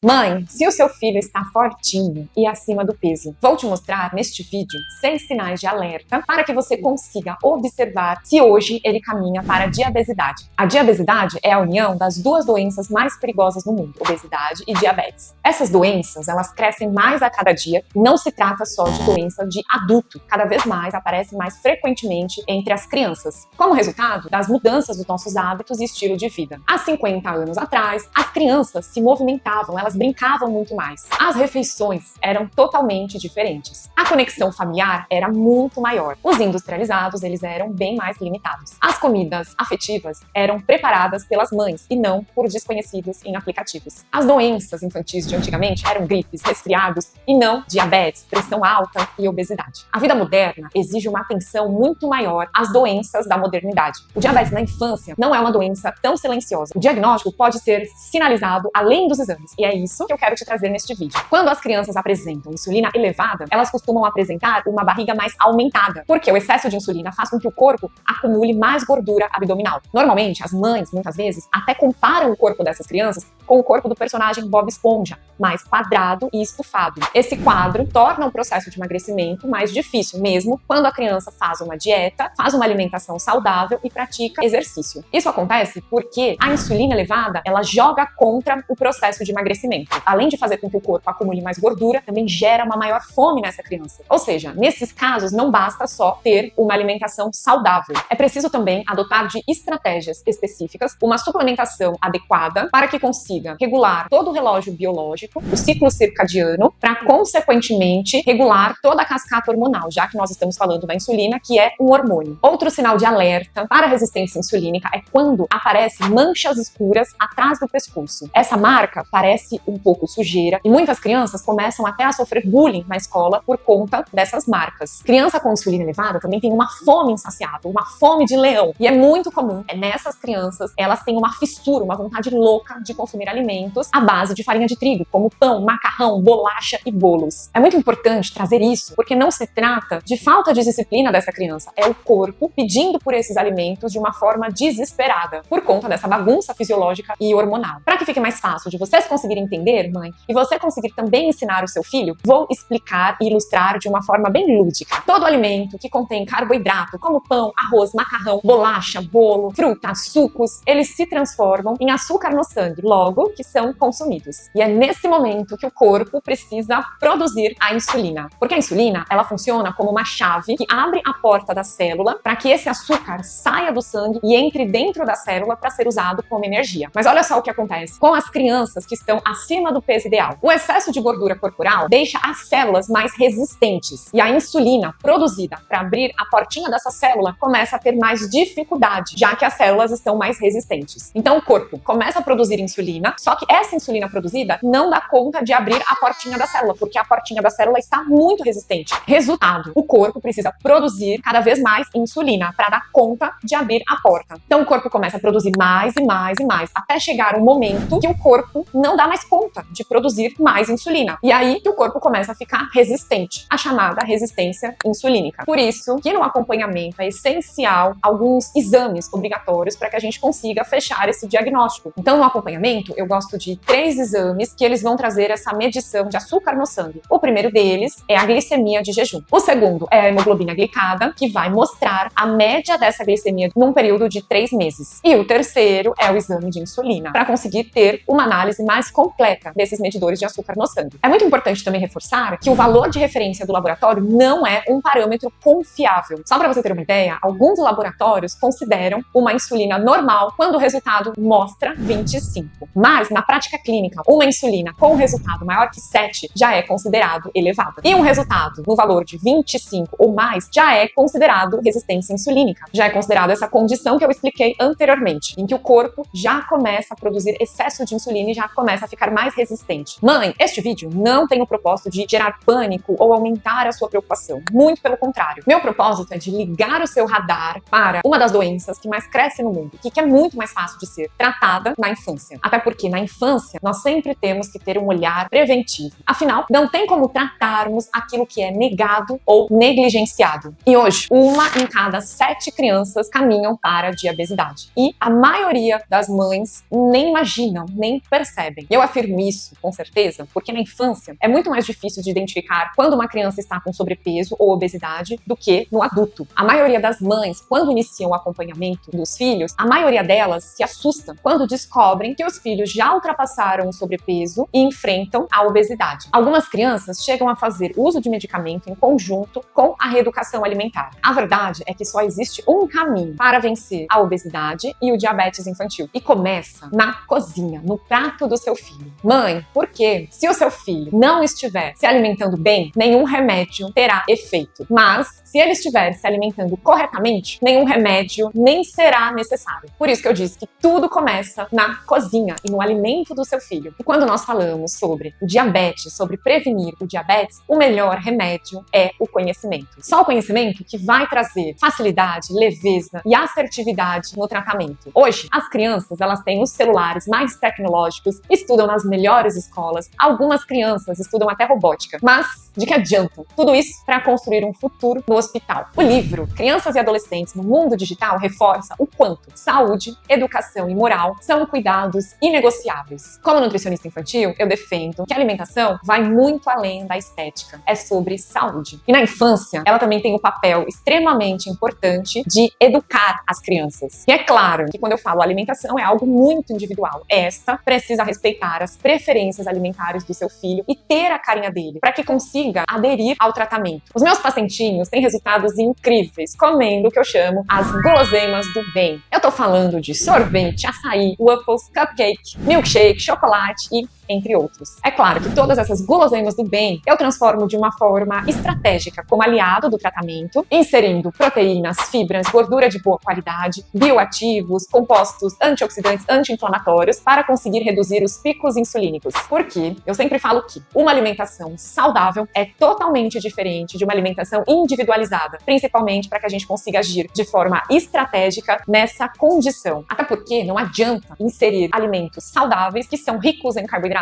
Mãe, se o seu filho está fortinho e acima do peso, vou te mostrar neste vídeo 6 sinais de alerta para que você consiga observar se hoje ele caminha para a diabesidade. A diabesidade é a união das duas doenças mais perigosas no mundo, obesidade e diabetes. Essas doenças, elas crescem mais a cada dia, não se trata só de doença de adulto, cada vez mais aparece mais frequentemente entre as crianças, como resultado das mudanças dos nossos hábitos e estilo de vida. Há 50 anos atrás, as crianças se movimentavam, elas brincavam muito mais. As refeições eram totalmente diferentes. A conexão familiar era muito maior. Os industrializados, eles eram bem mais limitados. As comidas afetivas eram preparadas pelas mães e não por desconhecidos em aplicativos. As doenças infantis de antigamente eram gripes, resfriados e não diabetes, pressão alta e obesidade. A vida moderna exige uma atenção muito maior às doenças da modernidade. O diabetes na infância não é uma doença tão silenciosa. O diagnóstico pode ser sinalizado além dos exames e é isso que eu quero te trazer neste vídeo. Quando as crianças apresentam insulina elevada, elas costumam apresentar uma barriga mais aumentada, porque o excesso de insulina faz com que o corpo acumule mais gordura abdominal. Normalmente, as mães, muitas vezes, até comparam o corpo dessas crianças com o corpo do personagem Bob Esponja, mais quadrado e estufado. Esse quadro torna o processo de emagrecimento mais difícil, mesmo quando a criança faz uma dieta, faz uma alimentação saudável e pratica exercício. Isso acontece porque a insulina elevada, ela joga contra o processo de emagrecimento. Além de fazer com que o corpo acumule mais gordura, também gera uma maior fome nessa criança. Ou seja, nesses casos, não basta só ter uma alimentação saudável. É preciso também adotar de estratégias específicas, uma suplementação adequada para que consiga regular todo o relógio biológico, o ciclo circadiano, para, consequentemente, regular toda a cascata hormonal, já que nós estamos falando da insulina, que é um hormônio. Outro sinal de alerta para a resistência insulínica é quando aparecem manchas escuras atrás do pescoço. Essa marca parece um pouco sujeira e muitas crianças começam até a sofrer bullying na escola por conta dessas marcas. Criança com insulina elevada também tem uma fome insaciável, uma fome de leão. E é muito comum, nessas crianças, elas têm uma fissura, uma vontade louca de consumir alimentos à base de farinha de trigo, como pão, macarrão, bolacha e bolos. É muito importante trazer isso, porque não se trata de falta de disciplina dessa criança, é o corpo pedindo por esses alimentos de uma forma desesperada, por conta dessa bagunça fisiológica e hormonal. Para que fique mais fácil de vocês conseguirem entender, mãe, e você conseguir também ensinar o seu filho, vou explicar e ilustrar de uma forma bem lúdica. Todo alimento que contém carboidrato, como pão, arroz, macarrão, bolacha, bolo, frutas, sucos, eles se transformam em açúcar no sangue, logo que são consumidos. E é nesse momento que o corpo precisa produzir a insulina. Porque a insulina, ela funciona como uma chave que abre a porta da célula para que esse açúcar saia do sangue e entre dentro da célula para ser usado como energia. Mas olha só o que acontece com as crianças que estão acima do peso ideal. O excesso de gordura corporal deixa as células mais resistentes e a insulina produzida para abrir a portinha dessa célula começa a ter mais dificuldade, já que as células estão mais resistentes. Então o corpo começa a produzir insulina, só que essa insulina produzida não dá conta de abrir a portinha da célula, porque a portinha da célula está muito resistente. Resultado, o corpo precisa produzir cada vez mais insulina para dar conta de abrir a porta. Então o corpo começa a produzir mais e mais e mais, até chegar um momento que o corpo não dá mais conta de produzir mais insulina. E aí que o corpo começa a ficar resistente, a chamada resistência insulínica. Por isso que no acompanhamento é essencial alguns exames obrigatórios para que a gente consiga fechar esse diagnóstico. Então no acompanhamento eu gosto de 3 exames que eles vão trazer essa medição de açúcar no sangue. O primeiro deles é a glicemia de jejum. O segundo é a hemoglobina glicada, que vai mostrar a média dessa glicemia num período de 3 meses. E o terceiro é o exame de insulina, para conseguir ter uma análise mais completa desses medidores de açúcar no sangue. É muito importante também reforçar que o valor de referência do laboratório não é um parâmetro confiável. Só para você ter uma ideia, alguns laboratórios consideram uma insulina normal quando o resultado mostra 25. Mas, na prática clínica, uma insulina com resultado maior que 7 já é considerado elevada. E um resultado no valor de 25 ou mais já é considerado resistência insulínica. Já é considerado essa condição que eu expliquei anteriormente, em que o corpo já começa a produzir excesso de insulina e já começa a ficar mais resistente. Mãe, este vídeo não tem o propósito de gerar pânico ou aumentar a sua preocupação. Muito pelo contrário. Meu propósito é de ligar o seu radar para uma das doenças que mais cresce no mundo e que é muito mais fácil de ser tratada na infância. Até porque na infância nós sempre temos que ter um olhar preventivo. Afinal, não tem como tratarmos aquilo que é negado ou negligenciado. E hoje, 1 em cada 7 crianças caminham para a diabesidade. E a maioria das mães nem imaginam, nem percebem. E eu afirmo isso, com certeza, porque na infância é muito mais difícil de identificar quando uma criança está com sobrepeso ou obesidade do que no adulto. A maioria das mães, quando iniciam o acompanhamento dos filhos, a maioria delas se assusta quando descobrem que os filhos já ultrapassaram o sobrepeso e enfrentam a obesidade. Algumas crianças chegam a fazer uso de medicamento em conjunto com a reeducação alimentar. A verdade é que só existe um caminho para vencer a obesidade e o diabetes infantil. E começa na cozinha, no prato do seu filho. Mãe, por quê? Se o seu filho não estiver se alimentando bem, nenhum remédio terá efeito. Mas, se ele estiver se alimentando corretamente, nenhum remédio nem será necessário. Por isso que eu disse que tudo começa na cozinha e no alimento do seu filho. E quando nós falamos sobre o diabetes, sobre prevenir o diabetes, o melhor remédio é o conhecimento. Só o conhecimento que vai trazer facilidade, leveza e assertividade no tratamento. Hoje, as crianças, elas têm os celulares mais tecnológicos, estudam nas melhores escolas, algumas crianças estudam até robótica. Mas, de que adianta tudo isso para construir um futuro no hospital? O livro Crianças e Adolescentes no Mundo Digital reforça o quanto saúde, educação e moral são cuidados inegociáveis. Como nutricionista infantil, eu defendo que a alimentação vai muito além da estética. É sobre saúde. E na infância, ela também tem um papel extremamente importante de educar as crianças. E é claro que quando eu falo alimentação é algo muito individual. Esta precisa respeitar as preferências alimentares do seu filho e ter a carinha dele, para que consiga aderir ao tratamento. Os meus pacientinhos têm resultados incríveis comendo o que eu chamo as guloseimas do bem. Eu tô falando de sorvete, açaí, waffles, cupcake, milkshake, chocolate e entre outros. É claro que todas essas guloseimas do bem eu transformo de uma forma estratégica como aliado do tratamento, inserindo proteínas, fibras, gordura de boa qualidade, bioativos, compostos antioxidantes, anti-inflamatórios para conseguir reduzir os picos insulínicos. Porque eu sempre falo que uma alimentação saudável é totalmente diferente de uma alimentação individualizada, principalmente para que a gente consiga agir de forma estratégica nessa condição. Até porque não adianta inserir alimentos saudáveis que são ricos em carboidratos,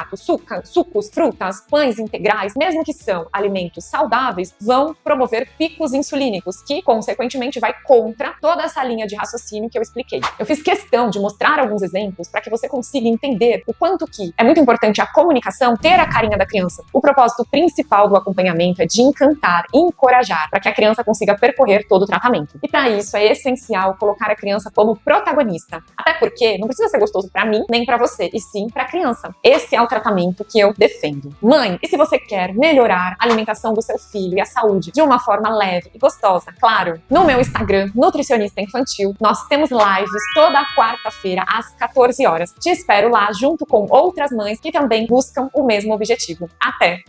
sucos, frutas, pães integrais, mesmo que são alimentos saudáveis, vão promover picos insulínicos, que, consequentemente, vai contra toda essa linha de raciocínio que eu expliquei. Eu fiz questão de mostrar alguns exemplos para que você consiga entender o quanto que é muito importante a comunicação, ter a carinha da criança. O propósito principal do acompanhamento é de encantar e encorajar para que a criança consiga percorrer todo o tratamento. E para isso é essencial colocar a criança como protagonista. Até porque não precisa ser gostoso para mim, nem para você, e sim para a criança. Esse é o tratamento que eu defendo. Mãe, e se você quer melhorar a alimentação do seu filho e a saúde de uma forma leve e gostosa, claro, no meu Instagram, Nutricionista Infantil, nós temos lives toda quarta-feira às 14 horas. Te espero lá junto com outras mães que também buscam o mesmo objetivo. Até!